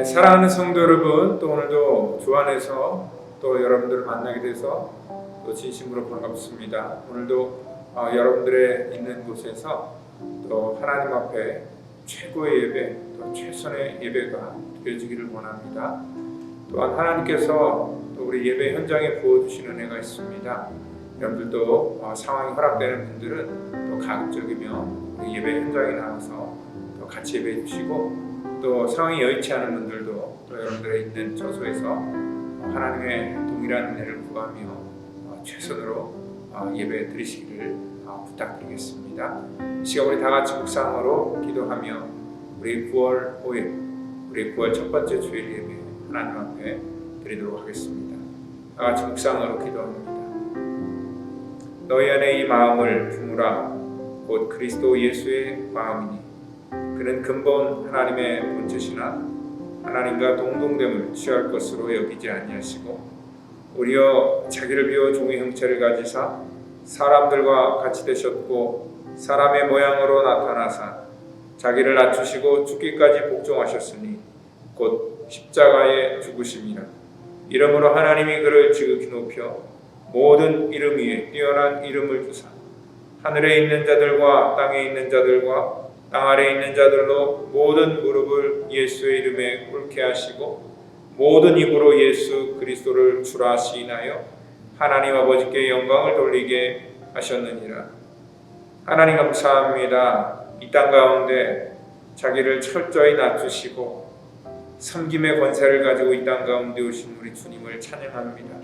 사랑하는 성도 여러분, 또 오늘도 주 안에서 또 여러분들을 만나게 돼서 또 진심으로 반갑습니다. 오늘도 여러분들의 있는 곳에서 또 하나님 앞에 최고의 예배, 또 최선의 예배가 드려지기를 원합니다. 또한 하나님께서 또 우리 예배 현장에 부어주시는 은혜가 있습니다. 여러분들도 상황이 허락되는 분들은 또 가급적이면 우리 예배 현장에 나와서 또 같이 예배해 주시고, 또 상황이 여의치 않은 분들도 또 여러분들의 있는 처소에서 하나님의 동일한 은혜를 구하며 최선으로 예배 드리시기를 부탁드리겠습니다. 이 시간 우리 다 같이 묵상으로 기도하며 우리 9월 5일, 우리 9월 첫 번째 주일 예배 하나님 앞에 드리도록 하겠습니다. 다 같이 묵상으로 기도합니다. 너희 안에 이 마음을 품으라. 곧 그리스도 예수의 마음이니 그는 근본 하나님의 본체시나 하나님과 동등됨을 취할 것으로 여기지 아니하시고 오히려 자기를 비워 종의 형체를 가지사 사람들과 같이 되셨고 사람의 모양으로 나타나사 자기를 낮추시고 죽기까지 복종하셨으니 곧 십자가에 죽으심이라. 이러므로 하나님이 그를 지극히 높여 모든 이름 위에 뛰어난 이름을 주사 하늘에 있는 자들과 땅에 있는 자들과 땅 아래에 있는 자들로 모든 무릎을 예수의 이름에 꿇게 하시고 모든 입으로 예수 그리스도를 주라 시인하여 하나님 아버지께 영광을 돌리게 하셨느니라. 하나님 감사합니다. 이 땅 가운데 자기를 철저히 낮추시고 섬김의 권세를 가지고 이 땅 가운데 오신 우리 주님을 찬양합니다.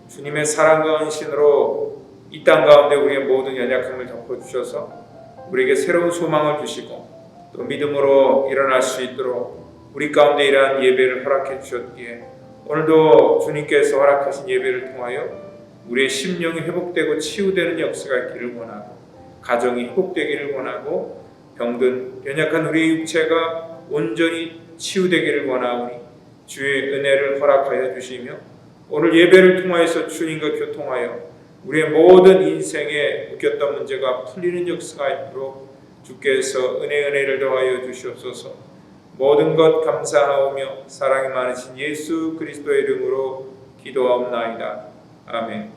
주님의 사랑과 헌신으로 이 땅 가운데 우리의 모든 연약함을 덮어주셔서 우리에게 새로운 소망을 주시고 또 믿음으로 일어날 수 있도록 우리 가운데 이러한 예배를 허락해 주셨기에 오늘도 주님께서 허락하신 예배를 통하여 우리의 심령이 회복되고 치유되는 역사가 있기를 원하고 가정이 회복되기를 원하고 병든 연약한 우리의 육체가 온전히 치유되기를 원하오니 주의 은혜를 허락하여 주시며 오늘 예배를 통하여서 주님과 교통하여 우리의 모든 인생에 묶였던 문제가 풀리는 역사가 있도록 주께서 은혜를 더하여 주시옵소서. 모든 것 감사하오며 사랑이 많으신 예수 그리스도의 이름으로 기도하옵나이다. 아멘.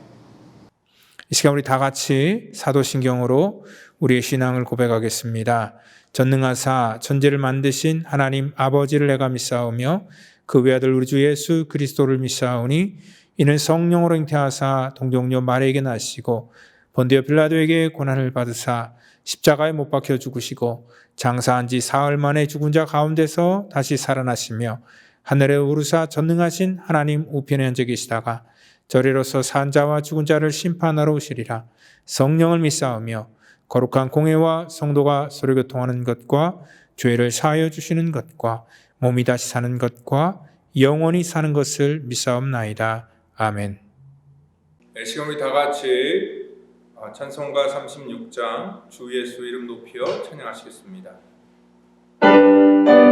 이 시간 우리 다 같이 사도신경으로 우리의 신앙을 고백하겠습니다. 전능하사 천지를 만드신 하나님 아버지를 내가 믿사오며 그 외아들 우리 주 예수 그리스도를 믿사오니 이는 성령으로 잉태하사 동정녀 마리아에게 나시고 본디오 빌라도에게 고난을 받으사 십자가에 못 박혀 죽으시고 장사한 지 사흘 만에 죽은 자 가운데서 다시 살아나시며 하늘에 오르사 전능하신 하나님 우편에 앉아 계시다가 저리로서 산 자와 죽은 자를 심판하러 오시리라. 성령을 믿사오며 거룩한 공회와 성도가 서로 교통하는 것과 죄를 사하여 주시는 것과 몸이 다시 사는 것과 영원히 사는 것을 믿사옵나이다. 아멘. 네, 지금 우리 다 같이 찬송가 36장 주 예수 이름 높여 찬양하시겠습니다. Yeah.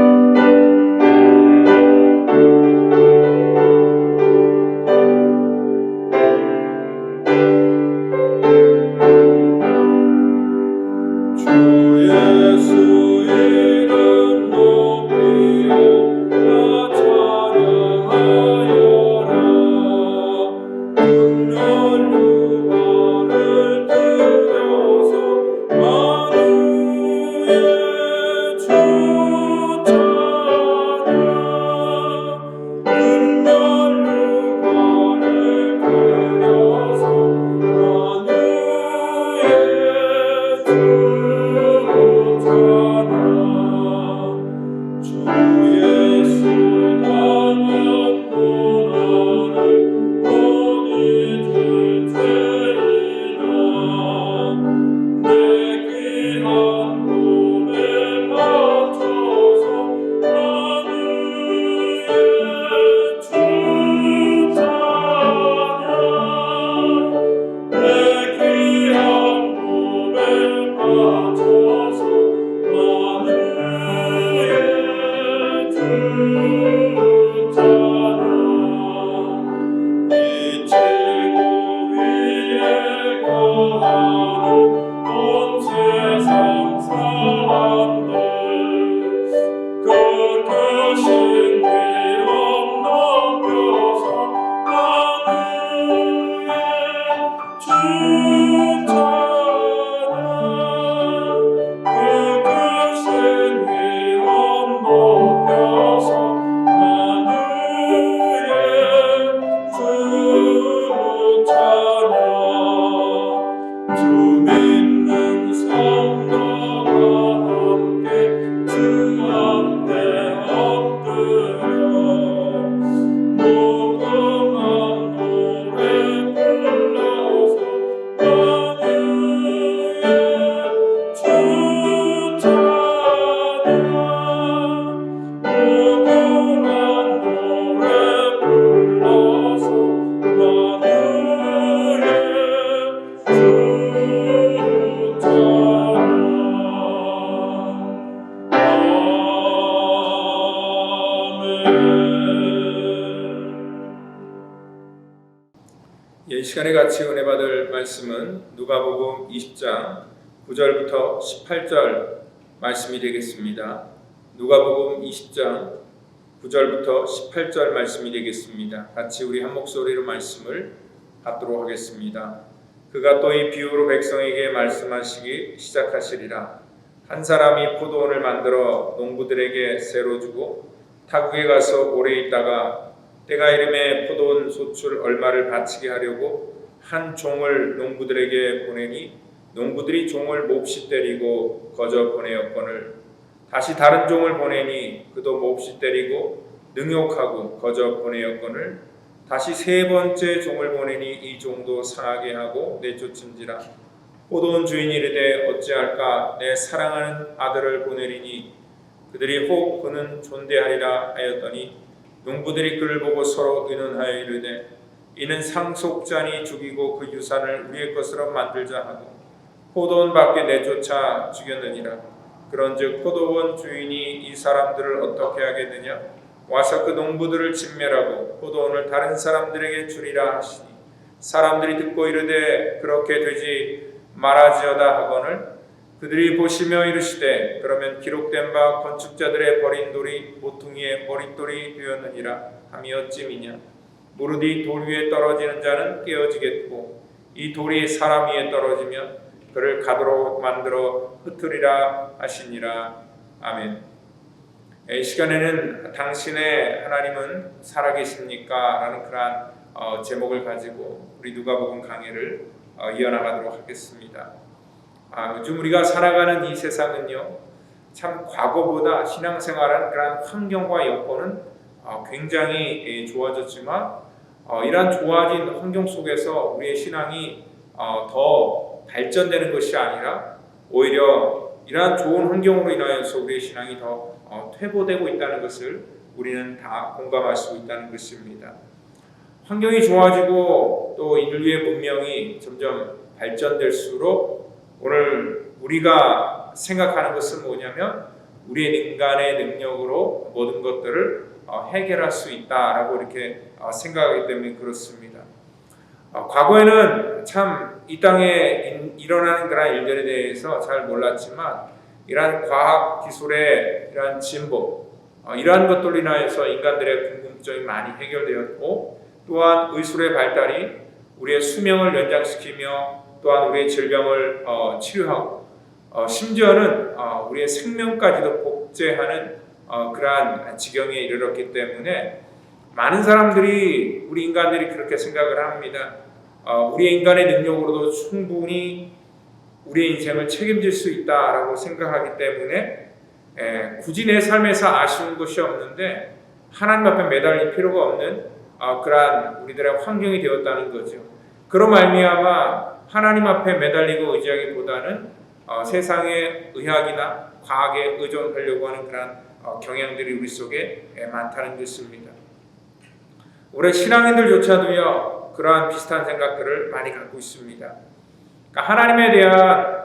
이 시간에 같이 은혜 받을 말씀은 누가복음 20장 9절부터 18절 말씀이 되겠습니다. 누가복음 20장 9절부터 18절 말씀이 되겠습니다. 같이 우리 한 목소리로 말씀을 받도록 하겠습니다. 그가 또 이 비유로 백성에게 말씀하시기 시작하시리라. 한 사람이 포도원을 만들어 농부들에게 새로 주고 타국에 가서 오래 있다가 때가 이름에 포도원 소출 얼마를 바치게 하려고 한 종을 농부들에게 보내니 농부들이 종을 몹시 때리고 거저 보내었거늘 다시 다른 종을 보내니 그도 몹시 때리고 능욕하고 거저 보내었거늘 다시 세 번째 종을 보내니 이 종도 상하게 하고 내쫓은지라. 포도원 주인이 이르되 어찌할까 내 사랑하는 아들을 보내리니 그들이 혹 그는 존대하리라 하였더니 농부들이 그를 보고 서로 의논하여 이르되 이는 상속자니 죽이고 그 유산을 우리의 것으로 만들자 하고 포도원 밖에 내쫓아 죽였느니라. 그런즉 포도원 주인이 이 사람들을 어떻게 하겠느냐? 와서 그 농부들을 진멸하고 포도원을 다른 사람들에게 주리라 하시니 사람들이 듣고 이르되 그렇게 되지 말아지어다 하거늘 그들이 보시며 이르시되 그러면 기록된 바 건축자들의 버린 돌이 모퉁이의 머릿돌이 되었느니라 함이 어찌미냐. 무릇이 돌 위에 떨어지는 자는 깨어지겠고 이 돌이 사람 위에 떨어지면 그를 가도록 만들어 흩으리라 하시니라. 아멘. 이 시간에는 당신의 하나님은 살아계십니까? 라는 그러한 제목을 가지고 우리 누가복음 강해를 이어나가도록 하겠습니다. 요즘 우리가 살아가는 이 세상은요, 참 과거보다 신앙생활한 그런 환경과 여건은 굉장히 좋아졌지만 이러한 좋아진 환경 속에서 우리의 신앙이 더 발전되는 것이 아니라 오히려 이러한 좋은 환경으로 인하여서 우리의 신앙이 더 퇴보되고 있다는 것을 우리는 다 공감할 수 있다는 것입니다. 환경이 좋아지고 또 인류의 문명이 점점 발전될수록 오늘 우리가 생각하는 것은 뭐냐면 우리의 인간의 능력으로 모든 것들을 해결할 수 있다라고 이렇게 생각하기 때문에 그렇습니다. 과거에는 참 이 땅에 일어나는 그런 일들에 대해서 잘 몰랐지만 이러한 과학 기술의 이러한 진보, 이러한 것들로 인하여서 인간들의 궁금증이 많이 해결되었고 또한 의술의 발달이 우리의 수명을 연장시키며 또한 우리의 질병을 치료하고 심지어는 우리의 생명까지도 복제하는 그러한 지경에 이르렀기 때문에 많은 사람들이 우리 인간들이 그렇게 생각을 합니다. 우리의 인간의 능력으로도 충분히 우리의 인생을 책임질 수 있다라고 생각하기 때문에 굳이 내 삶에서 아쉬운 것이 없는데 하나님 앞에 매달릴 필요가 없는 그러한 우리들의 환경이 되었다는 거죠. 그로 말미암아 하나님 앞에 매달리고 의지하기보다는 세상의 의학이나 과학에 의존하려고 하는 그런 경향들이 우리 속에 많다는 것입니다. 우리 신앙인들조차도요 그러한 비슷한 생각들을 많이 갖고 있습니다. 그러니까 하나님에 대한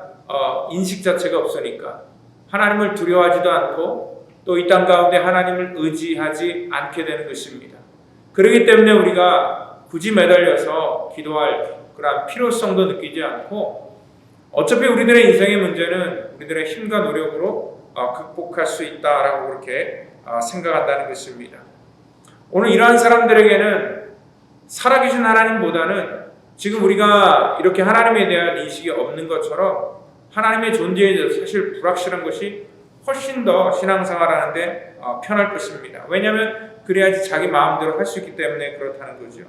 인식 자체가 없으니까 하나님을 두려워하지도 않고 또 이 땅 가운데 하나님을 의지하지 않게 되는 것입니다. 그렇기 때문에 우리가 굳이 매달려서 기도할 그런 필요성도 느끼지 않고 어차피 우리들의 인생의 문제는 우리들의 힘과 노력으로 극복할 수 있다라고 그렇게 생각한다는 것입니다. 오늘 이러한 사람들에게는 살아계신 하나님보다는 지금 우리가 이렇게 하나님에 대한 인식이 없는 것처럼 하나님의 존재에 대해서 사실 불확실한 것이 훨씬 더 신앙생활하는데 편할 것입니다. 왜냐하면 그래야지 자기 마음대로 할 수 있기 때문에 그렇다는 거죠.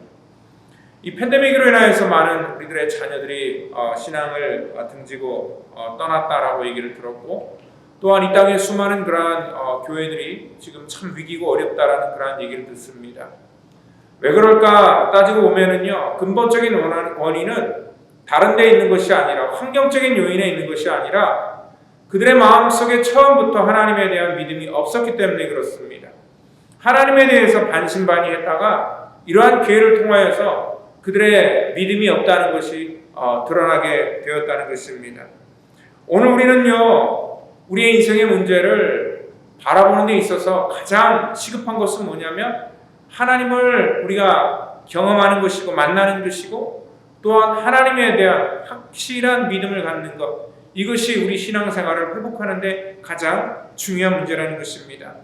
이 팬데믹으로 인하여서 많은 우리들의 자녀들이 신앙을 등지고 떠났다라고 얘기를 들었고 또한 이 땅에 수많은 그러한 교회들이 지금 참 위기고 어렵다라는 그러한 얘기를 듣습니다. 왜 그럴까 따지고 보면은요 근본적인 원인은 다른 데 있는 것이 아니라 환경적인 요인에 있는 것이 아니라 그들의 마음속에 처음부터 하나님에 대한 믿음이 없었기 때문에 그렇습니다. 하나님에 대해서 반신반의했다가 이러한 기회를 통하여서 그들의 믿음이 없다는 것이 드러나게 되었다는 것입니다. 오늘 우리는요 우리의 인생의 문제를 바라보는 데 있어서 가장 시급한 것은 뭐냐면 하나님을 우리가 경험하는 것이고 만나는 것이고 또한 하나님에 대한 확실한 믿음을 갖는 것, 이것이 우리 신앙생활을 회복하는 데 가장 중요한 문제라는 것입니다.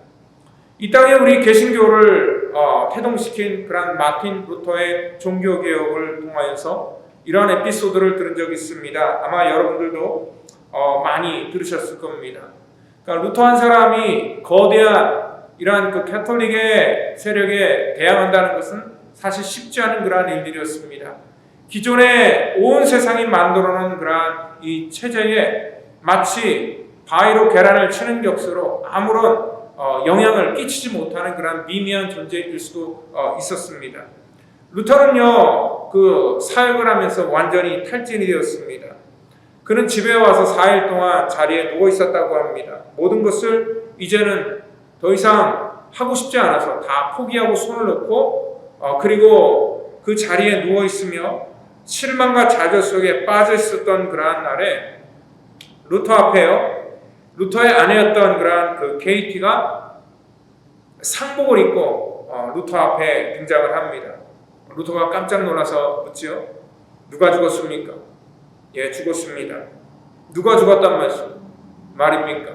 이 땅에 우리 개신교를 태동시킨 그런 마틴 루터의 종교개혁을 통하여서 이러한 에피소드를 들은 적이 있습니다. 아마 여러분들도 많이 들으셨을 겁니다. 그러니까 루터 한 사람이 거대한 이러한 그 가톨릭의 세력에 대항한다는 것은 사실 쉽지 않은 그러한 일들이었습니다. 기존에 온 세상이 만들어 놓은 그러한 이 체제에 마치 바위로 계란을 치는 격수로 아무런 영향을 끼치지 못하는 그런 미미한 존재일 수도 있었습니다. 루터는요, 그 사역을 하면서 완전히 탈진이 되었습니다. 그는 집에 와서 4일 동안 자리에 누워 있었다고 합니다. 모든 것을 이제는 더 이상 하고 싶지 않아서 다 포기하고 손을 놓고 그리고 그 자리에 누워 있으며 실망과 좌절 속에 빠져 있었던 그러한 날에 루터 앞에요, 루터의 아내였던 그러한 그 케이티가 상복을 입고 루터 앞에 등장을 합니다. 루터가 깜짝 놀라서 묻지요. 누가 죽었습니까? 예, 죽었습니다. 누가 죽었단 말입니까?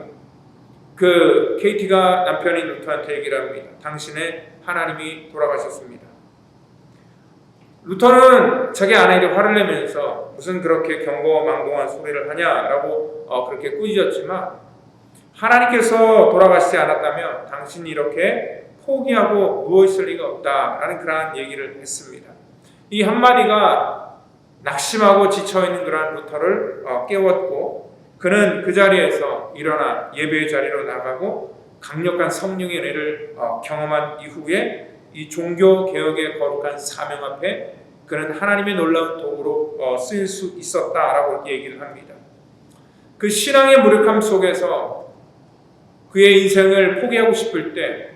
그 케이티가 남편인 루터한테 얘기를 합니다. 당신의 하나님이 돌아가셨습니다. 루터는 자기 아내에게 화를 내면서 무슨 그렇게 경고망동한 소리를 하냐라고 그렇게 꾸짖었지만, 하나님께서 돌아가시지 않았다면 당신이 이렇게 포기하고 누워있을 리가 없다라는 그러한 얘기를 했습니다. 이 한마디가 낙심하고 지쳐있는 그러한 루터를 깨웠고, 그는 그 자리에서 일어나 예배의 자리로 나가고 강력한 성령의 은혜를 경험한 이후에 이 종교개혁의 거룩한 사명 앞에 그는 하나님의 놀라운 도구로 쓰일 수 있었다라고 얘기를 합니다. 그 신앙의 무력함 속에서 그의 인생을 포기하고 싶을 때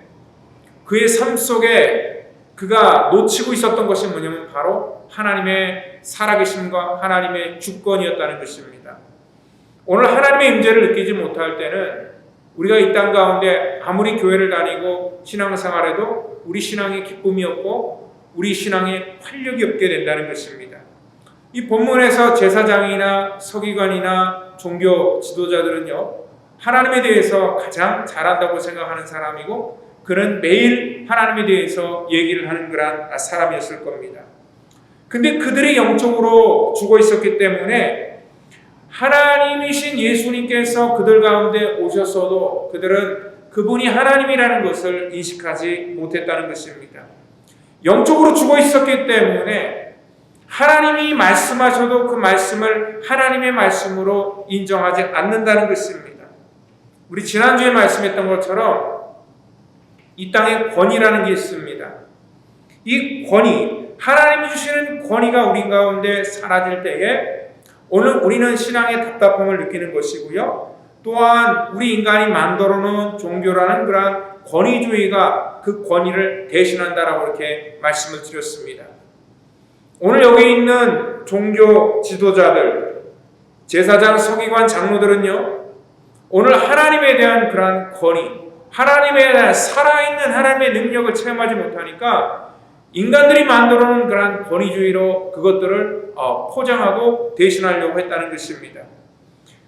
그의 삶 속에 그가 놓치고 있었던 것이 뭐냐면 바로 하나님의 살아계심과 하나님의 주권이었다는 것입니다. 오늘 하나님의 임재를 느끼지 못할 때는 우리가 이 땅 가운데 아무리 교회를 다니고 신앙생활해도 우리 신앙의 기쁨이 없고 우리 신앙의 활력이 없게 된다는 것입니다. 이 본문에서 제사장이나 서기관이나 종교 지도자들은요, 하나님에 대해서 가장 잘한다고 생각하는 사람이고 그는 매일 하나님에 대해서 얘기를 하는 그런 사람이었을 겁니다. 근데 그들이 영적으로 죽어 있었기 때문에 하나님이신 예수님께서 그들 가운데 오셨어도 그들은 그분이 하나님이라는 것을 인식하지 못했다는 것입니다. 영적으로 죽어 있었기 때문에 하나님이 말씀하셔도 그 말씀을 하나님의 말씀으로 인정하지 않는다는 것입니다. 우리 지난주에 말씀했던 것처럼 이 땅에 권위라는 게 있습니다. 이 권위, 하나님이 주시는 권위가 우리 가운데 사라질 때에 오늘 우리는 신앙의 답답함을 느끼는 것이고요. 또한 우리 인간이 만들어 놓은 종교라는 그러한 권위주의가 그 권위를 대신한다라고 이렇게 말씀을 드렸습니다. 오늘 여기 있는 종교 지도자들, 제사장, 서기관, 장로들은요, 오늘 하나님에 대한 그러한 권위, 하나님에 대한 살아있는 하나님의 능력을 체험하지 못하니까 인간들이 만들어 놓은 그러한 권위주의로 그것들을 포장하고 대신하려고 했다는 것입니다.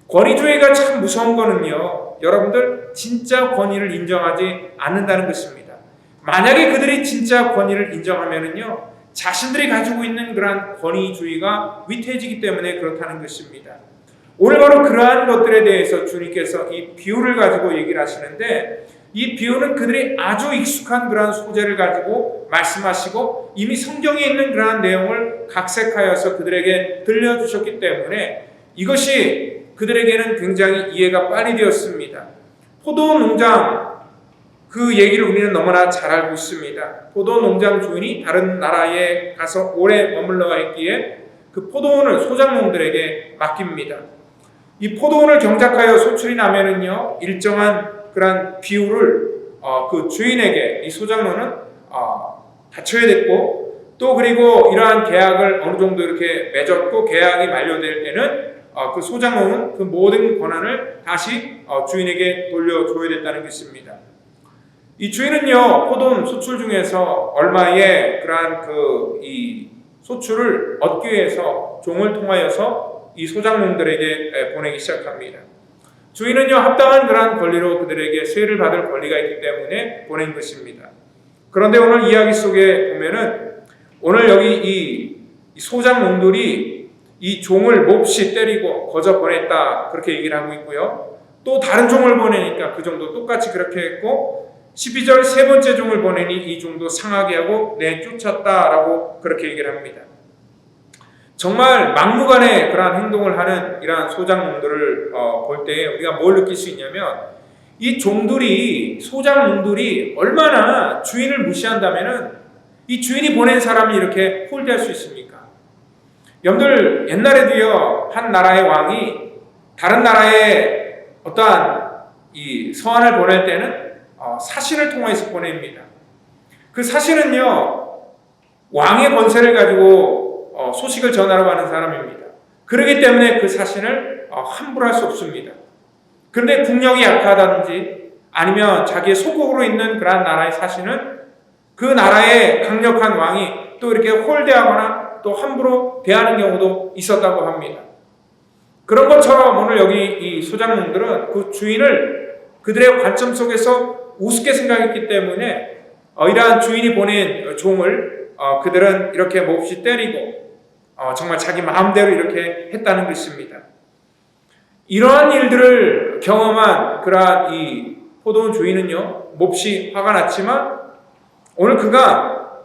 권위주의가 참 무서운 거는요, 여러분들 진짜 권위를 인정하지 않는다는 것입니다. 만약에 그들이 진짜 권위를 인정하면은요, 자신들이 가지고 있는 그러한 권위주의가 위태해지기 때문에 그렇다는 것입니다. 오늘 바로 그러한 것들에 대해서 주님께서 이 비유를 가지고 얘기를 하시는데, 이 비유는 그들이 아주 익숙한 그러한 소재를 가지고 말씀하시고 이미 성경에 있는 그러한 내용을 각색하여서 그들에게 들려주셨기 때문에 이것이 그들에게는 굉장히 이해가 빨리 되었습니다. 포도 농장, 그 얘기를 우리는 너무나 잘 알고 있습니다. 포도 농장 주인이 다른 나라에 가서 오래 머물러 있기에 그 포도원을 소작농들에게 맡깁니다. 이 포도원을 경작하여 소출이 나면은요, 일정한 그런 비율을 그 주인에게 이 소작농은 바쳐야 됐고, 또 그리고 이러한 계약을 어느 정도 이렇게 맺었고 계약이 만료될 때는 그 소작농은 그 모든 권한을 다시 주인에게 돌려줘야 됐다는 것입니다. 이 주인은요, 포도원 수출 중에서 얼마의 그러한 이 소출을 얻기 위해서 종을 통하여서 이 소장농들에게 보내기 시작합니다. 주인은요, 합당한 그러한 권리로 그들에게 세를 받을 권리가 있기 때문에 보낸 것입니다. 그런데 오늘 이야기 속에 보면은 오늘 여기 이 소장농들이 이 종을 몹시 때리고 거저 보냈다, 그렇게 얘기를 하고 있고요. 또 다른 종을 보내니까 그 종도 똑같이 그렇게 했고, 12절 세 번째 종을 보내니 이 종도 상하게 하고 내쫓았다라고 그렇게 얘기를 합니다. 정말 막무가내 그러한 행동을 하는 이러한 소장농들을 볼 때 우리가 뭘 느낄 수 있냐면, 이 종들이, 소장농들이 얼마나 주인을 무시한다면은 이 주인이 보낸 사람이 이렇게 홀대할 수 있습니까? 여러분들, 옛날에도요, 한 나라의 왕이 다른 나라에 어떠한 이 서한을 보낼 때는 사신을 통해서 보냅니다. 그 사신은요, 왕의 권세를 가지고 소식을 전하러 가는 사람입니다. 그렇기 때문에 그 사신을 함부로 할 수 없습니다. 그런데 국력이 약하다든지 아니면 자기의 소국으로 있는 그러한 나라의 사신은 그 나라의 강력한 왕이 또 이렇게 홀대하거나 또 함부로 대하는 경우도 있었다고 합니다. 그런 것처럼 오늘 여기 이 소장농들은 그 주인을 그들의 관점 속에서 우습게 생각했기 때문에 이러한 주인이 보낸 종을 그들은 이렇게 몹시 때리고 정말 자기 마음대로 이렇게 했다는 것입니다. 이러한 일들을 경험한 그러한 이 포도원 주인은요, 몹시 화가 났지만 오늘 그가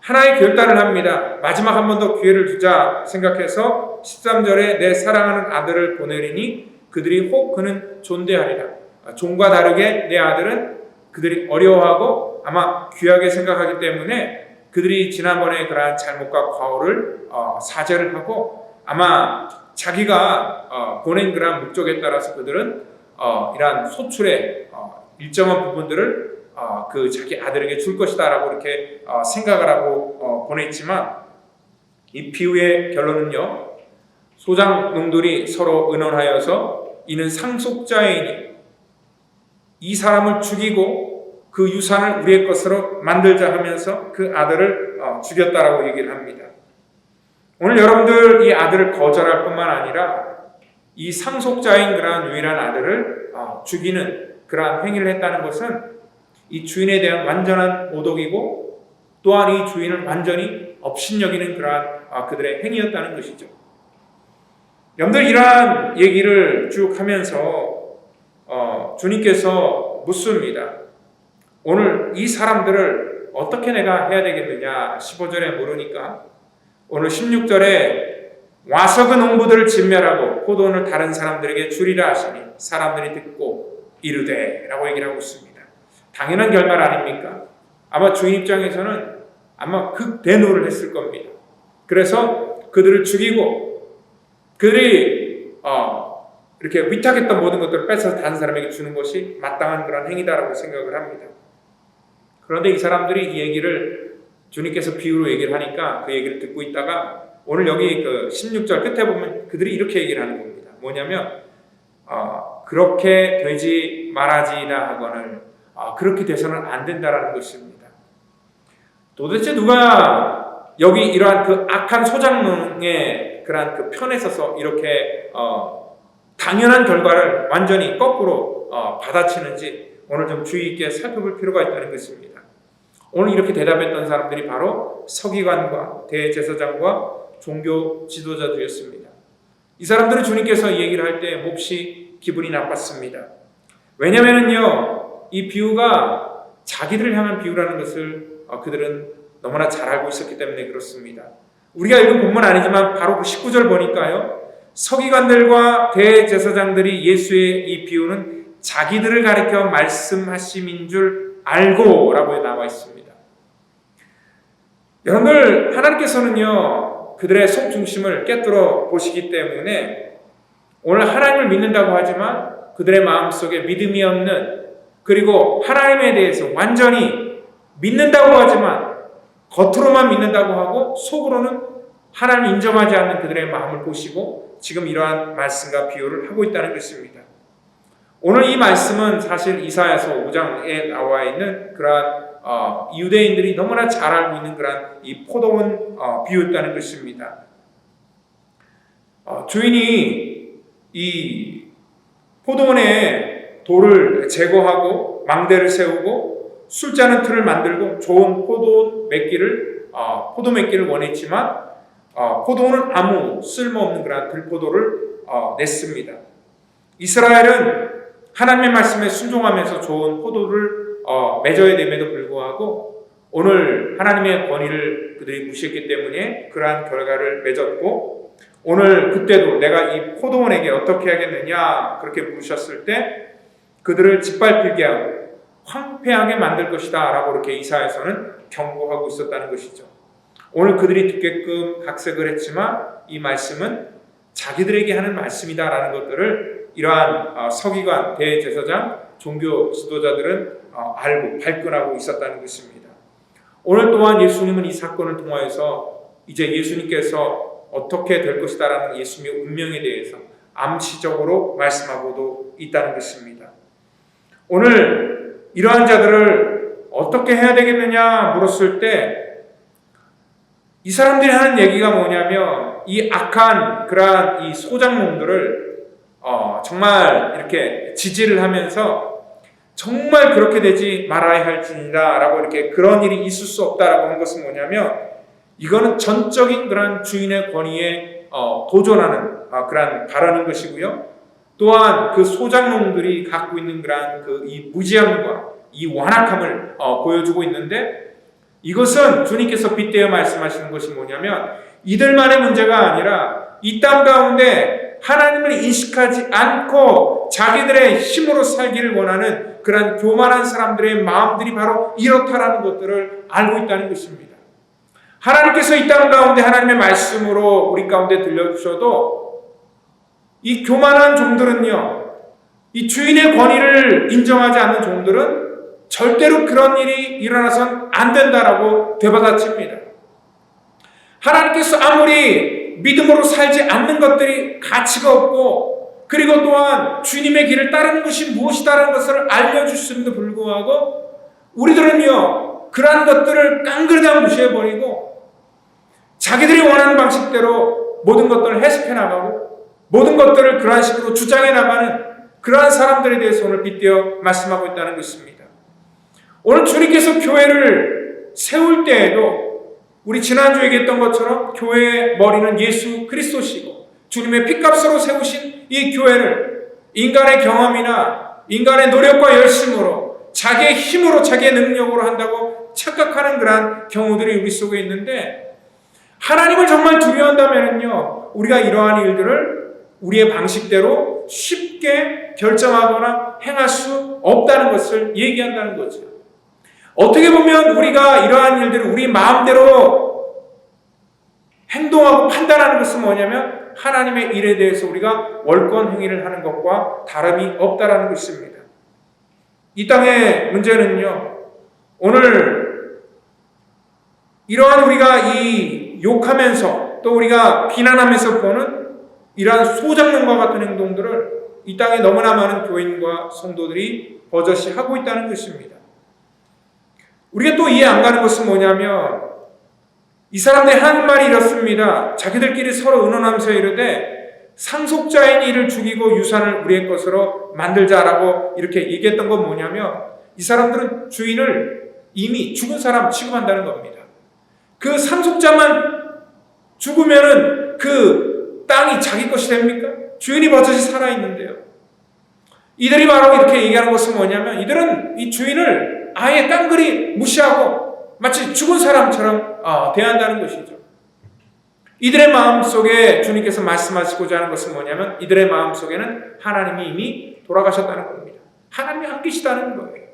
하나의 결단을 합니다. 마지막 한 번 더 기회를 주자 생각해서 13절에 내 사랑하는 아들을 보내리니 그들이 혹 그는 존대하리라. 종과 다르게 내 아들은 그들이 어려워하고 아마 귀하게 생각하기 때문에 그들이 지난번에 그러한 잘못과 과오를 사죄를 하고 아마 자기가 보낸 그러한 목적에 따라서 그들은 이러한 소출의 일정한 부분들을 그 자기 아들에게 줄 것이다라고 이렇게 생각을 하고 보냈지만 이 비유의 결론은요, 소장농들이 서로 의논하여서 이는 상속자이니 이 사람을 죽이고 그 유산을 우리의 것으로 만들자 하면서 그 아들을 죽였다라고 얘기를 합니다. 오늘 여러분들 이 아들을 거절할 뿐만 아니라 이 상속자인 그러한 유일한 아들을 죽이는 그러한 행위를 했다는 것은 이 주인에 대한 완전한 모독이고 또한 이 주인을 완전히 업신여기는 그러한 그들의 행위였다는 것이죠. 여러분들 이러한 얘기를 쭉 하면서 주님께서 묻습니다. 오늘 이 사람들을 어떻게 내가 해야 되겠느냐 15절에 물으니까 오늘 16절에 와서 그 농부들을 진멸하고 포도원을 다른 사람들에게 주리라 하시니 사람들이 듣고 이르되 라고 얘기를 하고 있습니다. 당연한 결말 아닙니까? 아마 주인 입장에서는 아마 극대노를 했을 겁니다. 그래서 그들을 죽이고 그들이 이렇게 위탁했던 모든 것들을 뺏어서 다른 사람에게 주는 것이 마땅한 그런 행위다라고 생각을 합니다. 그런데 이 사람들이 이 얘기를 주님께서 비유로 얘기를 하니까 그 얘기를 듣고 있다가 오늘 여기 그 16절 끝에 보면 그들이 이렇게 얘기를 하는 겁니다. 뭐냐면 그렇게 되지 말아지이다 하거늘 그렇게 돼서는 안 된다라는 것입니다. 도대체 누가 여기 이러한 그 악한 소장농의 그러한 그 편에 서서 이렇게 당연한 결과를 완전히 거꾸로 받아치는지 오늘 좀 주의 있게 살펴볼 필요가 있다는 것입니다. 오늘 이렇게 대답했던 사람들이 바로 서기관과 대제사장과 종교 지도자들이었습니다. 이 사람들은 주님께서 이 얘기를 할 때 몹시 기분이 나빴습니다. 왜냐면은요, 이 비유가 자기들을 향한 비유라는 것을 그들은 너무나 잘 알고 있었기 때문에 그렇습니다. 우리가 읽은 본문 아니지만 바로 그 19절 보니까요, 서기관들과 대제사장들이 예수의 이 비유는 자기들을 가리켜 말씀하심인 줄 알고 라고 나와 있습니다. 여러분들, 하나님께서는요, 그들의 속 중심을 깨뜨려 보시기 때문에 오늘 하나님을 믿는다고 하지만 그들의 마음속에 믿음이 없는, 그리고 하나님에 대해서 완전히 믿는다고 하지만 겉으로만 믿는다고 하고 속으로는 하나님을 인정하지 않는 그들의 마음을 보시고 지금 이러한 말씀과 비유를 하고 있다는 것입니다. 오늘 이 말씀은 사실 이사야서 5장에 나와 있는 그러한 유대인들이 너무나 잘 알고 있는 그러한 이 포도원 비유였다는 것입니다. 주인이 이 포도원에 돌을 제거하고 망대를 세우고 술자는 틀을 만들고 좋은 포도 맺기를 원했지만 포도원은 아무 쓸모없는 그런 들포도를 냈습니다. 이스라엘은 하나님의 말씀에 순종하면서 좋은 포도를 맺어야 됨에도 불구하고 오늘 하나님의 권위를 그들이 무시했기 때문에 그러한 결과를 맺었고, 오늘 그때도 내가 이 포도원에게 어떻게 하겠느냐 그렇게 물으셨을 때 그들을 짓밟히게 하고 황폐하게 만들 것이다 라고 이렇게 이사야서는 경고하고 있었다는 것이죠. 오늘 그들이 듣게끔 각색을 했지만 이 말씀은 자기들에게 하는 말씀이다라는 것들을 이러한 서기관, 대제사장, 종교 지도자들은 알고 발견하고 있었다는 것입니다. 오늘 또한 예수님은 이 사건을 통하여서 이제 예수님께서 어떻게 될 것이다라는 예수님의 운명에 대해서 암시적으로 말씀하고도 있다는 것입니다. 오늘 이러한 자들을 어떻게 해야 되겠느냐 물었을 때 이 사람들이 하는 얘기가 뭐냐면 이 악한 그러한 이 소장농들을 정말 이렇게 지지를 하면서 정말 그렇게 되지 말아야 할지니라 라고 이렇게 그런 일이 있을 수 없다라고 한 것은 뭐냐면 이거는 전적인 그런 주인의 권위에 도전하는 그런 발언인 것이고요. 또한 그 소장농들이 갖고 있는 그런 그 이 무지함과 이 완악함을 보여주고 있는데, 이것은 주님께서 빗대어 말씀하시는 것이 뭐냐면 이들만의 문제가 아니라 이 땅 가운데 하나님을 인식하지 않고 자기들의 힘으로 살기를 원하는 그런 교만한 사람들의 마음들이 바로 이렇다라는 것들을 알고 있다는 것입니다. 하나님께서 이 땅 가운데 하나님의 말씀으로 우리 가운데 들려주셔도 이 교만한 종들은요, 이 주인의 권위를 인정하지 않는 종들은 절대로 그런 일이 일어나선 안 된다라고 되받아칩니다. 하나님께서 아무리 믿음으로 살지 않는 것들이 가치가 없고, 그리고 또한 주님의 길을 따르는 것이 무엇이다라는 것을 알려주심에도 불구하고 우리들은요 그러한 것들을 깡그리다 무시해버리고 자기들이 원하는 방식대로 모든 것들을 해석해 나가고 모든 것들을 그러한 식으로 주장해 나가는 그러한 사람들에 대해서 오늘 빗대어 말씀하고 있다는 것입니다. 오늘 주님께서 교회를 세울 때에도 우리 지난주에 얘기했던 것처럼 교회의 머리는 예수 그리스도시고 주님의 피값으로 세우신 이 교회를 인간의 경험이나 인간의 노력과 열심으로 자기의 힘으로 자기의 능력으로 한다고 착각하는 그러한 경우들이 우리 속에 있는데, 하나님을 정말 두려워한다면요 우리가 이러한 일들을 우리의 방식대로 쉽게 결정하거나 행할 수 없다는 것을 얘기한다는 거죠. 어떻게 보면 우리가 이러한 일들을 우리 마음대로 행동하고 판단하는 것은 뭐냐면 하나님의 일에 대해서 우리가 월권 행위를 하는 것과 다름이 없다라는 것입니다. 이 땅의 문제는요, 오늘 이러한 우리가 이 욕하면서 또 우리가 비난하면서 보는 이러한 소장농과 같은 행동들을 이 땅에 너무나 많은 교인과 성도들이 버젓이 하고 있다는 것입니다. 우리가 또 이해 안 가는 것은 뭐냐면 이 사람들이 하는 말이 이렇습니다. 자기들끼리 서로 의논하면서 이르되 상속자인 이를 죽이고 유산을 우리의 것으로 만들자라고 이렇게 얘기했던 건 뭐냐면 이 사람들은 주인을 이미 죽은 사람 취급한다는 겁니다. 그 상속자만 죽으면은 그 땅이 자기 것이 됩니까? 주인이 버젓이 살아있는데요. 이들이 바로 이렇게 얘기하는 것은 뭐냐면 이들은 이 주인을 아예 깡그리 무시하고 마치 죽은 사람처럼 대한다는 것이죠. 이들의 마음속에 주님께서 말씀하시고자 하는 것은 뭐냐면 이들의 마음속에는 하나님이 이미 돌아가셨다는 겁니다. 하나님이 안 계시다는 거예요.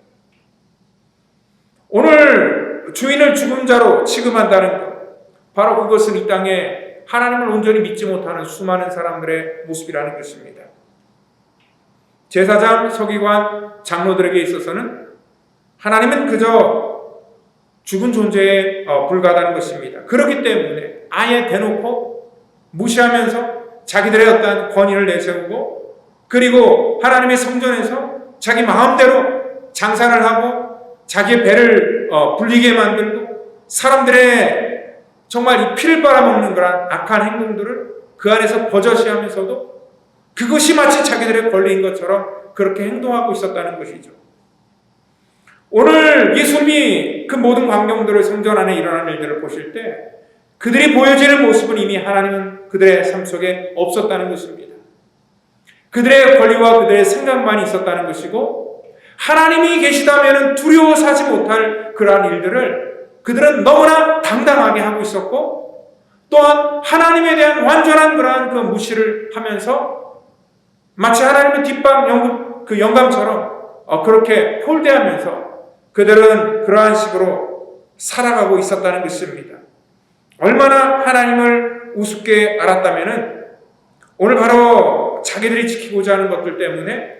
오늘 주인을 죽은 자로 취급한다는 것, 바로 그것은 이 땅에 하나님을 온전히 믿지 못하는 수많은 사람들의 모습이라는 것입니다. 제사장, 서기관, 장로들에게 있어서는 하나님은 그저 죽은 존재에 불과하다는 것입니다. 그렇기 때문에 아예 대놓고 무시하면서 자기들의 어떤 권위를 내세우고 그리고 하나님의 성전에서 자기 마음대로 장사를 하고 자기의 배를 불리게 만들고 사람들의 정말 이 피를 빨아먹는 그런 악한 행동들을 그 안에서 버젓이하면서도 그것이 마치 자기들의 권리인 것처럼 그렇게 행동하고 있었다는 것이죠. 오늘 예수님이 그 모든 광경들을 성전 안에 일어나는 일들을 보실 때 그들이 보여지는 모습은 이미 하나님은 그들의 삶 속에 없었다는 것입니다. 그들의 권리와 그들의 생각만이 있었다는 것이고 하나님이 계시다면 두려워서 하지 못할 그러한 일들을 그들은 너무나 당당하게 하고 있었고 또한 하나님에 대한 완전한 그러한 그 무시를 하면서 마치 하나님의 뒷방 영감처럼 그렇게 홀대하면서 그들은 그러한 식으로 살아가고 있었다는 것입니다. 얼마나 하나님을 우습게 알았다면은 오늘 바로 자기들이 지키고자 하는 것들 때문에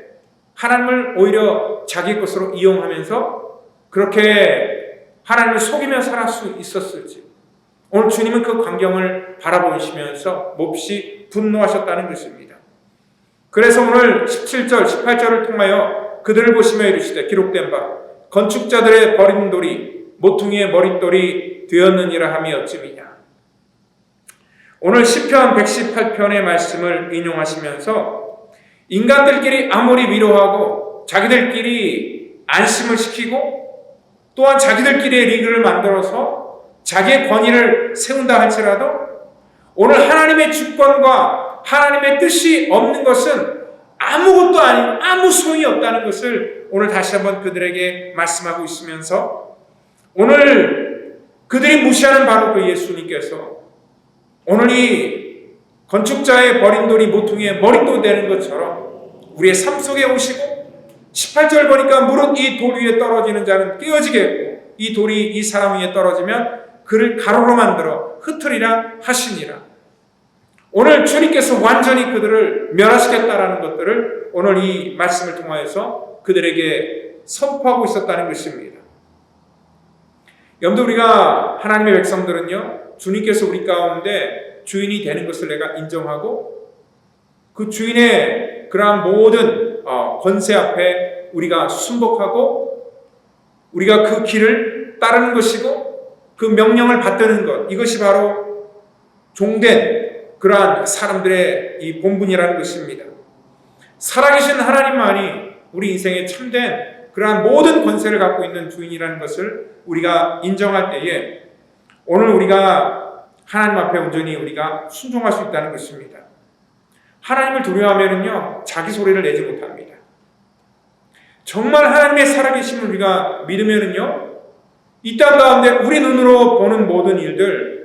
하나님을 오히려 자기 것으로 이용하면서 그렇게 하나님을 속이며 살 수 있었을지. 오늘 주님은 그 광경을 바라보시면서 몹시 분노하셨다는 것입니다. 그래서 오늘 17절, 18절을 통하여 그들을 보시며 이르시되 기록된 바 건축자들의 버린 돌이 모퉁이의 머릿돌이 되었느니라 함이 어찌미냐. 오늘 시편 118편의 말씀을 인용하시면서 인간들끼리 아무리 위로하고 자기들끼리 안심을 시키고 또한 자기들끼리의 리그를 만들어서 자기의 권위를 세운다 할지라도 오늘 하나님의 주권과 하나님의 뜻이 없는 것은 아무것도 아닌 아무 소용이 없다는 것을 오늘 다시 한번 그들에게 말씀하고 있으면서 오늘 그들이 무시하는 바로 그 예수님께서 오늘 이 건축자의 버린 돌이 모퉁이의 머릿돌 되는 것처럼 우리의 삶 속에 오시고 18절 보니까 무릇 이 돌 위에 떨어지는 자는 깨어지겠고 이 돌이 이 사람 위에 떨어지면 그를 가루로 만들어 흩으리라 하시니라. 오늘 주님께서 완전히 그들을 멸하시겠다라는 것들을 오늘 이 말씀을 통하여서 그들에게 선포하고 있었다는 것입니다. 여러분들 우리가 하나님의 백성들은요 주님께서 우리 가운데 주인이 되는 것을 내가 인정하고 그 주인의 그러한 모든 권세 앞에 우리가 순복하고 우리가 그 길을 따르는 것이고 그 명령을 받드는 것 이것이 바로 종된 그러한 사람들의 이 본분이라는 것입니다. 살아계신 하나님만이 우리 인생에 참된 그러한 모든 권세를 갖고 있는 주인이라는 것을 우리가 인정할 때에 오늘 우리가 하나님 앞에 온전히 우리가 순종할 수 있다는 것입니다. 하나님을 두려워하면은요 자기 소리를 내지 못합니다. 정말 하나님의 살아계심을 우리가 믿으면은요 이 땅 가운데 우리 눈으로 보는 모든 일들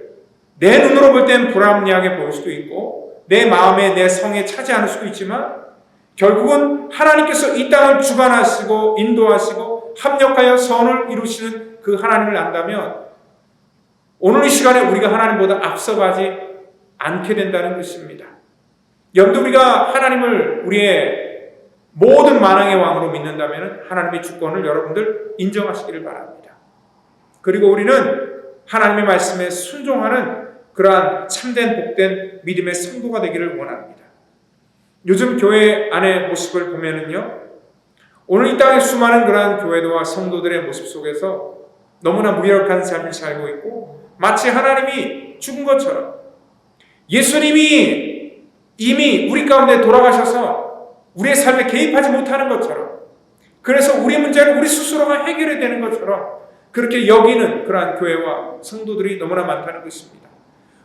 내 눈으로 볼 땐 불합리하게 보일 수도 있고 내 마음에 내 성에 차지 않을 수도 있지만 결국은 하나님께서 이 땅을 주관하시고 인도하시고 합력하여 선을 이루시는 그 하나님을 안다면 오늘 이 시간에 우리가 하나님보다 앞서가지 않게 된다는 것입니다. 여러분들 우리가 하나님을 우리의 모든 만왕의 왕으로 믿는다면 하나님의 주권을 여러분들 인정하시기를 바랍니다. 그리고 우리는 하나님의 말씀에 순종하는 그러한 참된 복된 믿음의 성도가 되기를 원합니다. 요즘 교회 안의 모습을 보면은요 오늘 이 땅에 수많은 그러한 교회도와 성도들의 모습 속에서 너무나 무력한 삶을 살고 있고 마치 하나님이 죽은 것처럼 예수님이 이미 우리 가운데 돌아가셔서 우리의 삶에 개입하지 못하는 것처럼 그래서 우리 문제는 우리 스스로가 해결해야 되는 것처럼 그렇게 여기는 그러한 교회와 성도들이 너무나 많다는 것입니다.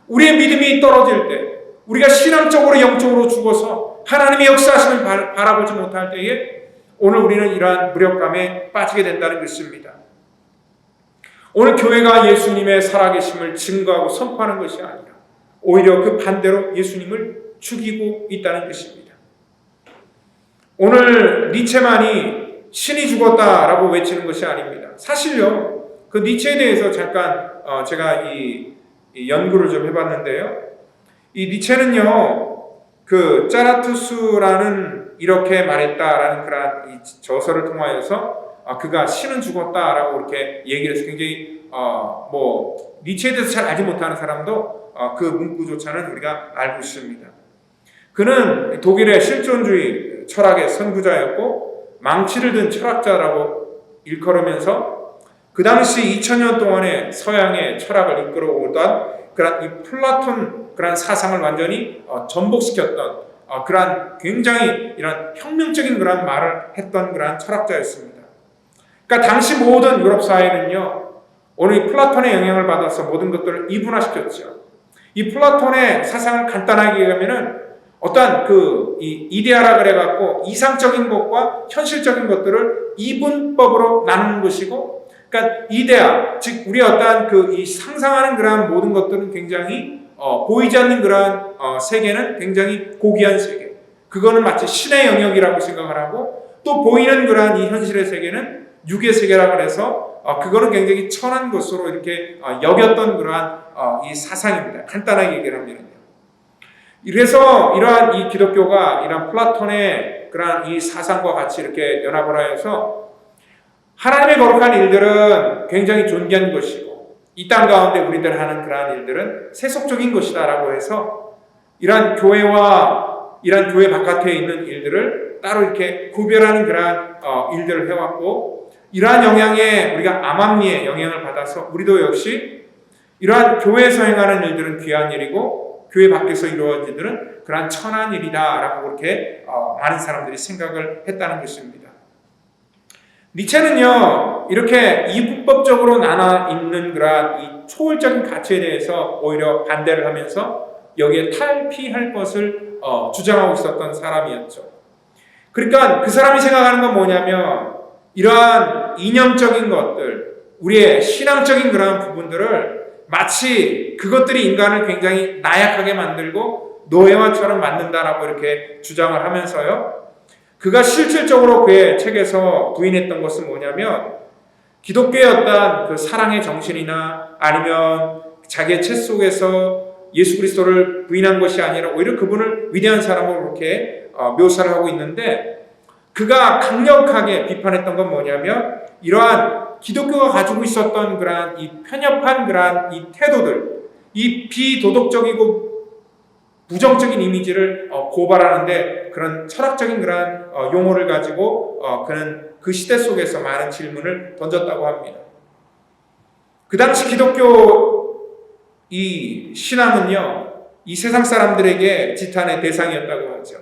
우리의 믿음이 떨어질 때 우리가 신앙적으로 영적으로 죽어서 하나님의 역사하심을 바라보지 못할 때에 오늘 우리는 이러한 무력감에 빠지게 된다는 것입니다. 오늘 교회가 예수님의 살아계심을 증거하고 선포하는 것이 아니라 오히려 그 반대로 예수님을 죽이고 있다는 것입니다. 오늘 니체만이 신이 죽었다라고 외치는 것이 아닙니다. 사실요 그 니체에 대해서 잠깐 제가 이 연구를 좀 해봤는데요. 이 니체는요 그 짜라투스라는 이렇게 말했다라는 그런 이 저서를 통하여서 그가 신은 죽었다라고 이렇게 얘기를 해서 굉장히 니체에 대해서 잘 알지 못하는 사람도 그 문구조차는 우리가 알고 있습니다. 그는 독일의 실존주의 철학의 선구자였고 망치를 든 철학자라고 일컬으면서 그 당시 2000년 동안의 서양의 철학을 이끌어오던 그런 이 플라톤 그런 사상을 완전히 전복시켰던 그러한 굉장히 이런 혁명적인 그런 말을 했던 그러한 철학자였습니다. 그러니까 당시 모든 유럽 사회는요, 오늘 이 플라톤의 영향을 받아서 모든 것들을 이분화시켰죠. 이 플라톤의 사상을 간단하게 얘기하면은 어떠한 이 이데아라 그래갖고 이상적인 것과 현실적인 것들을 이분법으로 나누는 것이고, 그러니까 이데아, 즉 우리 어떠한 이 상상하는 그러한 모든 것들은 굉장히 보이지 않는 그러한 세계는 굉장히 고귀한 세계. 그거는 마치 신의 영역이라고 생각을 하고, 또 보이는 그러한 이 현실의 세계는 육의 세계라고 해서 그거는 굉장히 천한 것으로 이렇게 여겼던 그러한 이 사상입니다. 간단하게 얘기를 하면요. 그래서 이러한 이 기독교가 이러한 플라톤의 그러한 이 사상과 같이 이렇게 연합을 하여서 하나님의 거룩한 일들은 굉장히 존귀한 것이고 이 땅 가운데 우리들 하는 그러한 일들은 세속적인 것이다라고 해서 이러한 교회와 이러한 교회 바깥에 있는 일들을 따로 이렇게 구별하는 그러한 일들을 해왔고, 이러한 영향에 우리가 암암리의 영향을 받아서 우리도 역시 이러한 교회에서 행하는 일들은 귀한 일이고 교회 밖에서 이루어진 일들은 그러한 천한 일이다라고 그렇게 많은 사람들이 생각을 했다는 것입니다. 니체는요, 이렇게 이분법적으로 나눠 있는 그러한 이 초월적인 가치에 대해서 오히려 반대를 하면서 여기에 탈피할 것을 주장하고 있었던 사람이었죠. 그러니까 그 사람이 생각하는 건 뭐냐면 이러한 이념적인 것들, 우리의 신앙적인 그러한 부분들을 마치 그것들이 인간을 굉장히 나약하게 만들고 노예화처럼 만든다라고 이렇게 주장을 하면서요. 그가 실질적으로 그의 책에서 부인했던 것은 뭐냐면 기독교의 어떤 그 사랑의 정신이나 아니면 자기의 책 속에서 예수 그리스도를 부인한 것이 아니라 오히려 그분을 위대한 사람으로 그렇게 묘사를 하고 있는데, 그가 강력하게 비판했던 건 뭐냐면 이러한 기독교가 가지고 있었던 그러한 이 편협한 그러한 이 태도들, 이 비도덕적이고 부정적인 이미지를 고발하는데 그런 철학적인 그러한 용어를 가지고 그는 그 시대 속에서 많은 질문을 던졌다고 합니다. 그 당시 기독교 이 신앙은요, 이 세상 사람들에게 지탄의 대상이었다고 하죠.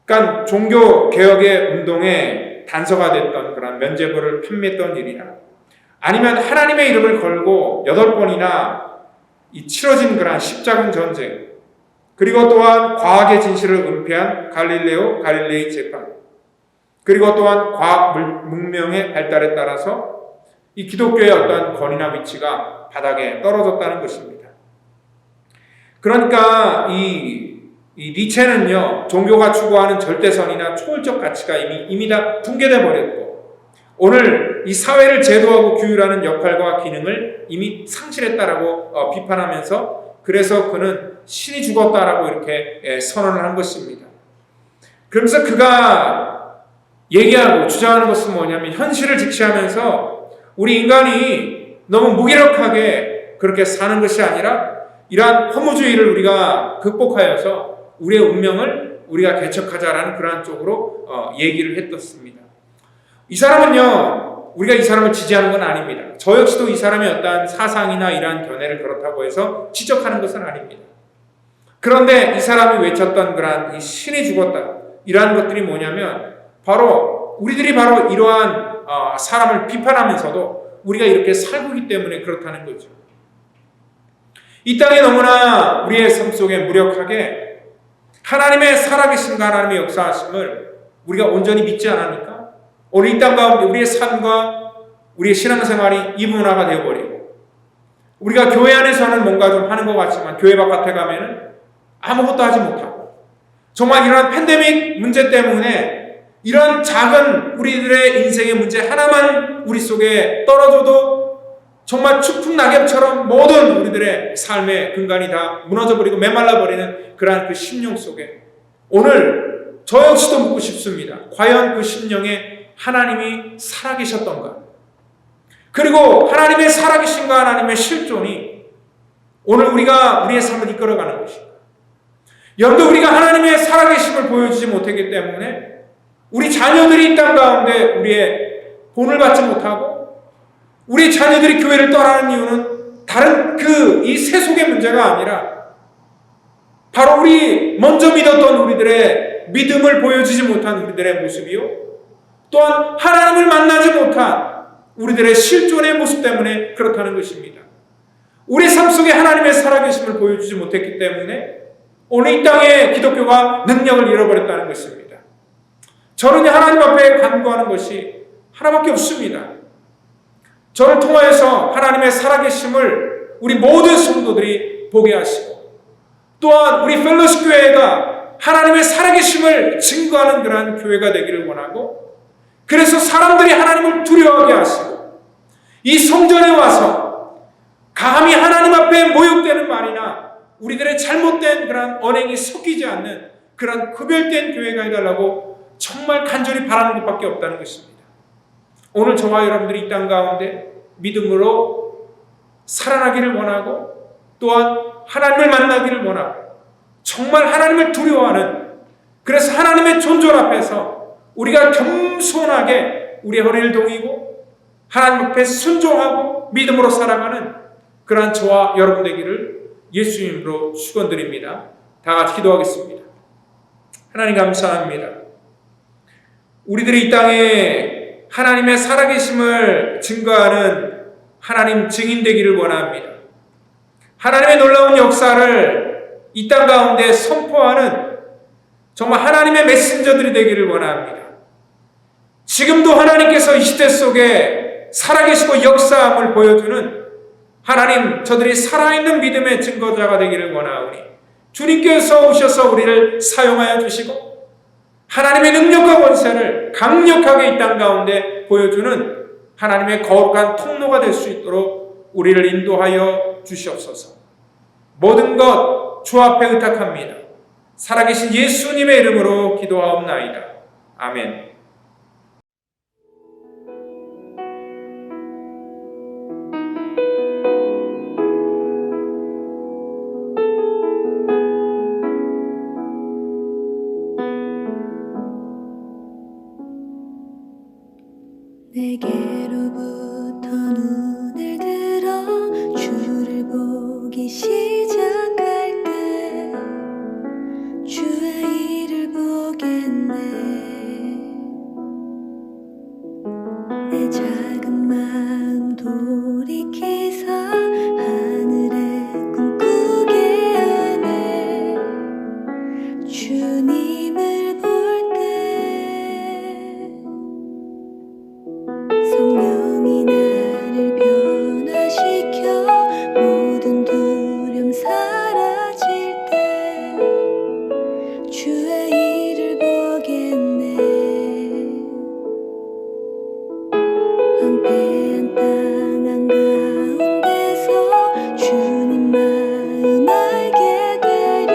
그러니까 종교 개혁의 운동에 단서가 됐던 그런 면죄부를 판매했던 일이나 아니면 하나님의 이름을 걸고 8번이나 이 치러진 그런 십자군 전쟁, 그리고 또한 과학의 진실을 은폐한 갈릴레이 재판, 그리고 또한 과학 문명의 발달에 따라서 이 기독교의 어떤 권위나 위치가 바닥에 떨어졌다는 것입니다. 그러니까 이 니체는요, 종교가 추구하는 절대선이나 초월적 가치가 이미 다 붕괴돼 버렸고 오늘 이 사회를 제도하고 규율하는 역할과 기능을 이미 상실했다라고 비판하면서, 그래서 그는 신이 죽었다라고 이렇게 선언을 한 것입니다. 그러면서 그가 얘기하고 주장하는 것은 뭐냐면 현실을 직시하면서 우리 인간이 너무 무기력하게 그렇게 사는 것이 아니라 이러한 허무주의를 우리가 극복하여서 우리의 운명을 우리가 개척하자라는 그러한 쪽으로 얘기를 했었습니다. 이 사람은요, 우리가 이 사람을 지지하는 건 아닙니다. 저 역시도 이 사람의 어떠한 사상이나 이러한 견해를 그렇다고 해서 지적하는 것은 아닙니다. 그런데 이 사람이 외쳤던 그러한 이 신이 죽었다, 이러한 것들이 뭐냐면 바로 우리들이 바로 이러한 사람을 비판하면서도 우리가 이렇게 살고 있기 때문에 그렇다는 거죠. 이 땅에 너무나 우리의 삶 속에 무력하게 하나님의 살아계심과 하나님의 역사하심을 우리가 온전히 믿지 않으니까 오늘 이 땅 가운데 우리의 삶과 우리의 신앙생활이 이분화가 되어버리고, 우리가 교회 안에서는 뭔가 좀 하는 것 같지만 교회 바깥에 가면은 아무것도 하지 못하고, 정말 이런 팬데믹 문제 때문에 이런 작은 우리들의 인생의 문제 하나만 우리 속에 떨어져도 정말 추풍 낙엽처럼 모든 우리들의 삶의 근간이 다 무너져버리고 메말라버리는 그러한 그 심령 속에 오늘 저 역시도 묻고 싶습니다. 과연 그 심령에 하나님이 살아계셨던가? 그리고 하나님의 살아계신과 하나님의 실존이 오늘 우리가 우리의 삶을 이끌어가는 것인가? 여러분들, 우리가 하나님의 살아계심을 보여주지 못했기 때문에 우리 자녀들이 이 땅 가운데 우리의 본을 받지 못하고 우리 자녀들이 교회를 떠나는 이유는 다른 이 세속의 문제가 아니라 바로 우리 먼저 믿었던 우리들의 믿음을 보여주지 못한 우리들의 모습이요, 또한 하나님을 만나지 못한 우리들의 실존의 모습 때문에 그렇다는 것입니다. 우리 삶 속에 하나님의 살아계심을 보여주지 못했기 때문에 오늘 이 땅에 기독교가 능력을 잃어버렸다는 것입니다. 저는 하나님 앞에 간구하는 것이 하나밖에 없습니다. 저를 통하여서 하나님의 살아계심을 우리 모든 성도들이 보게 하시고, 또한 우리 펠로십 교회가 하나님의 살아계심을 증거하는 그러한 교회가 되기를 원하고, 그래서 사람들이 하나님을 두려워하게 하시고, 이 성전에 와서 감히 하나님 앞에 모욕되는 말이나 우리들의 잘못된 그러한 언행이 섞이지 않는 그러한 구별된 교회가 해달라고 정말 간절히 바라는 것밖에 없다는 것입니다. 오늘 저와 여러분들이 이 땅 가운데 믿음으로 살아나기를 원하고, 또한 하나님을 만나기를 원하고, 정말 하나님을 두려워하는, 그래서 하나님의 존존 앞에서 우리가 겸손하게 우리의 허리를 동이고 하나님 앞에 순종하고 믿음으로 살아가는 그러한 저와 여러분 되기를 예수님으로 축원드립니다. 다 같이 기도하겠습니다. 하나님 감사합니다. 우리들이 이 땅에 하나님의 살아계심을 증거하는 하나님 증인 되기를 원합니다. 하나님의 놀라운 역사를 이 땅 가운데 선포하는 정말 하나님의 메신저들이 되기를 원합니다. 지금도 하나님께서 이 시대 속에 살아계시고 역사함을 보여주는 하나님, 저들이 살아있는 믿음의 증거자가 되기를 원하오니 주님께서 오셔서 우리를 사용하여 주시고 하나님의 능력과 권세를 강력하게 이 땅 가운데 보여주는 하나님의 거룩한 통로가 될 수 있도록 우리를 인도하여 주시옵소서. 모든 것 주 앞에 의탁합니다. 살아계신 예수님의 이름으로 기도하옵나이다. 아멘. 내게로부터 눈을 들어 주를 보기 시작할 때 주의 일을 보겠네. 내 작은 마음 돌이키사 하늘에 꿈꾸게 하네. 주님을 볼 때 성령이 나를 변화시켜 모든 두려움 사라질 때 주의 일을 보겠네. 황폐한 땅 한가운데서 주님 마음 알게 되리.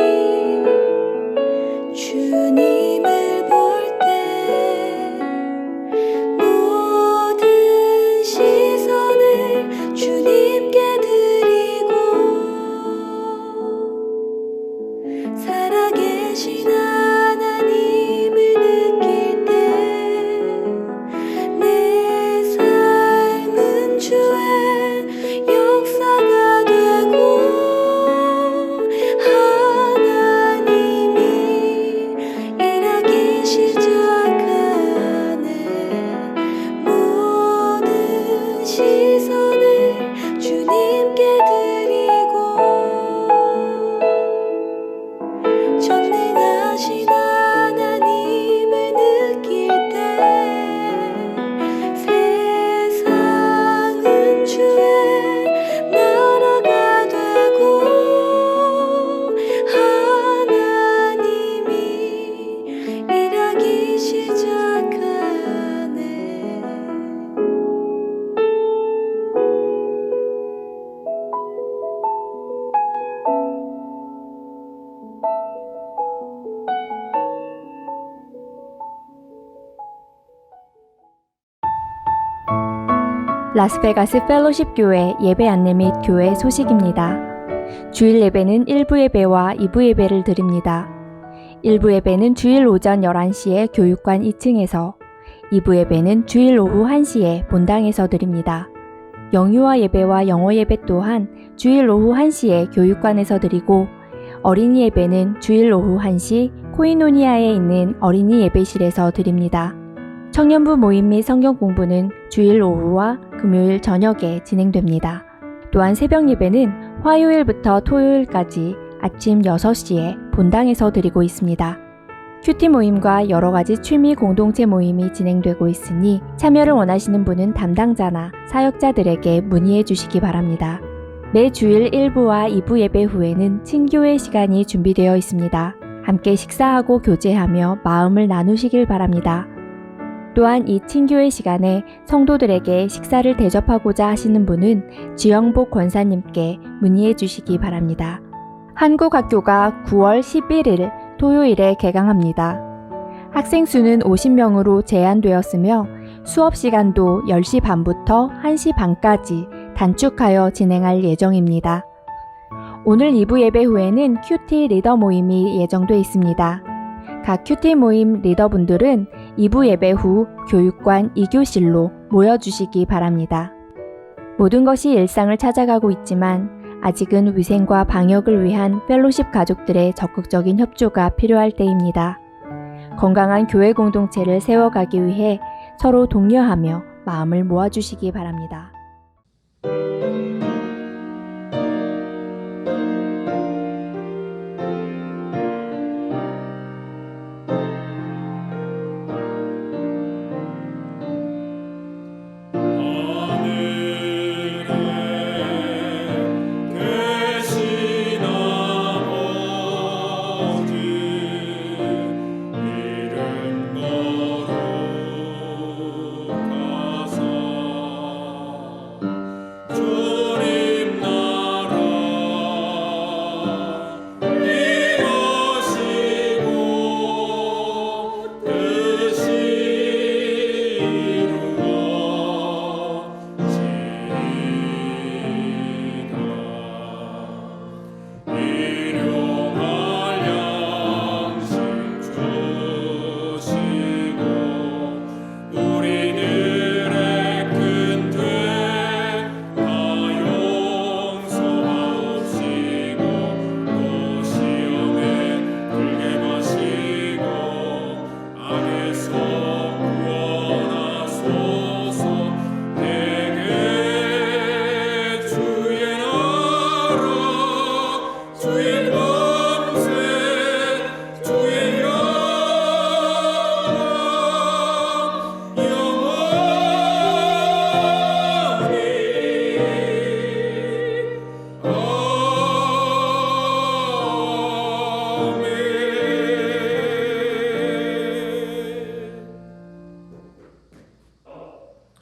주님을 볼 때 모든 시선을 주님께 드리고 살아계신 하나님을 느낄 때 내 삶은 주의 역사가 되고 하나님이 일하기 시작하네. 모든 시선을 주님께 드리고 전능하신 하나님을 느낄 때 세상은 주의 나라가 되고 하나님이 일하기 시작하네. 라스베가스 펠로십 교회 예배 안내 및 교회 소식입니다. 주일 예배는 1부 예배와 2부 예배를 드립니다. 1부 예배는 주일 오전 11시에 교육관 2층에서, 2부 예배는 주일 오후 1시에 본당에서 드립니다. 영유아 예배와 영어 예배 또한 주일 오후 1시에 교육관에서 드리고, 어린이 예배는 주일 오후 1시 코이노니아에 있는 어린이 예배실에서 드립니다. 청년부 모임 및 성경 공부는 주일 오후와 금요일 저녁에 진행됩니다. 또한 새벽 예배는 화요일부터 토요일까지 아침 6시에 본당에서 드리고 있습니다. 큐티 모임과 여러 가지 취미 공동체 모임이 진행되고 있으니 참여를 원하시는 분은 담당자나 사역자들에게 문의해 주시기 바랍니다. 매 주일 1부와 2부 예배 후에는 친교회 시간이 준비되어 있습니다. 함께 식사하고 교제하며 마음을 나누시길 바랍니다. 또한 이 친교회 시간에 성도들에게 식사를 대접하고자 하시는 분은 지영복 권사님께 문의해 주시기 바랍니다. 한국학교가 9월 11일 토요일에 개강합니다. 학생 수는 50명으로 제한되었으며 수업 시간도 10시 반부터 1시 반까지 단축하여 진행할 예정입니다. 오늘 2부 예배 후에는 큐티 리더 모임이 예정돼 있습니다. 각 큐티 모임 리더분들은 2부 예배 후 교육관 2교실로 모여주시기 바랍니다. 모든 것이 일상을 찾아가고 있지만 아직은 위생과 방역을 위한 펠로십 가족들의 적극적인 협조가 필요할 때입니다. 건강한 교회 공동체를 세워가기 위해 서로 독려하며 마음을 모아주시기 바랍니다.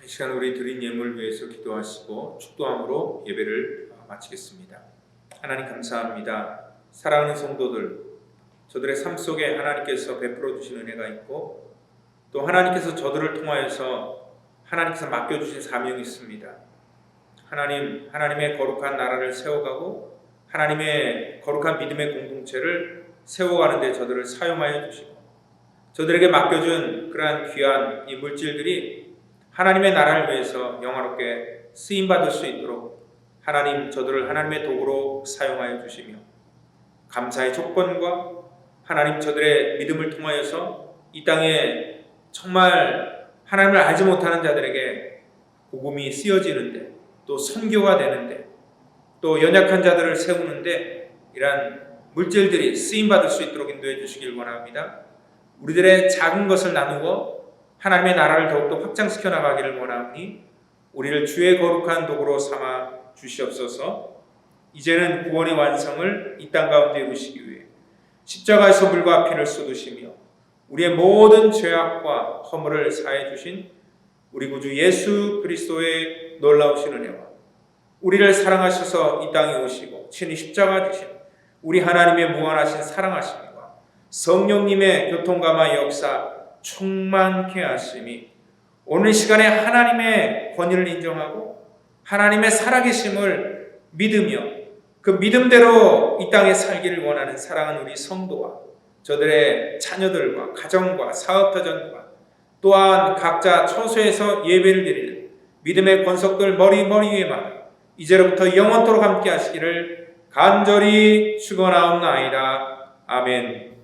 이 시간 우리 드린 예물 위해서 기도하시고 축도함으로 예배를 마치겠습니다. 하나님 감사합니다. 사랑하는 성도들, 저들의 삶 속에 하나님께서 베풀어 주신 은혜가 있고 또 하나님께서 저들을 통하여서 하나님께서 맡겨주신 사명이 있습니다. 하나님의 거룩한 나라를 세워가고 하나님의 거룩한 믿음의 공동체를 세워가는 데 저들을 사용하여 주시고 저들에게 맡겨준 그러한 귀한 이 물질들이 하나님의 나라를 위해서 영화롭게 쓰임받을 수 있도록 하나님 저들을 하나님의 도구로 사용하여 주시며 감사의 조건과 하나님 저들의 믿음을 통하여서 이 땅에 정말 하나님을 알지 못하는 자들에게 복음이 쓰여지는데 또 선교가 되는데 또 연약한 자들을 세우는데 이러한 물질들이 쓰임받을 수 있도록 인도해 주시길 원합니다. 우리들의 작은 것을 나누어 하나님의 나라를 더욱더 확장시켜 나가기를 원하오니 우리를 주의 거룩한 도구로 삼아 주시옵소서. 이제는 구원의 완성을 이 땅 가운데 이루시기 위해 십자가에서 물과 피를 쏟으시며 우리의 모든 죄악과 허물을 사해 주신 우리 구주 예수 그리스도의 놀라우신 은혜와 우리를 사랑하셔서 이 땅에 오시고 친히 십자가 지신 우리 하나님의 무한하신 사랑하심과 성령님의 교통감화 역사 충만케 하심이 오늘 시간에 하나님의 권위를 인정하고 하나님의 살아계심을 믿으며 그 믿음대로 이 땅에 살기를 원하는 사랑하는 우리 성도와 저들의 자녀들과 가정과 사업자전과 또한 각자 처소에서 예배를 드리는 믿음의 권속들 머리 위에 마다 이제로부터 영원토록 함께 하시기를 간절히 축원하옵나이다. 아멘.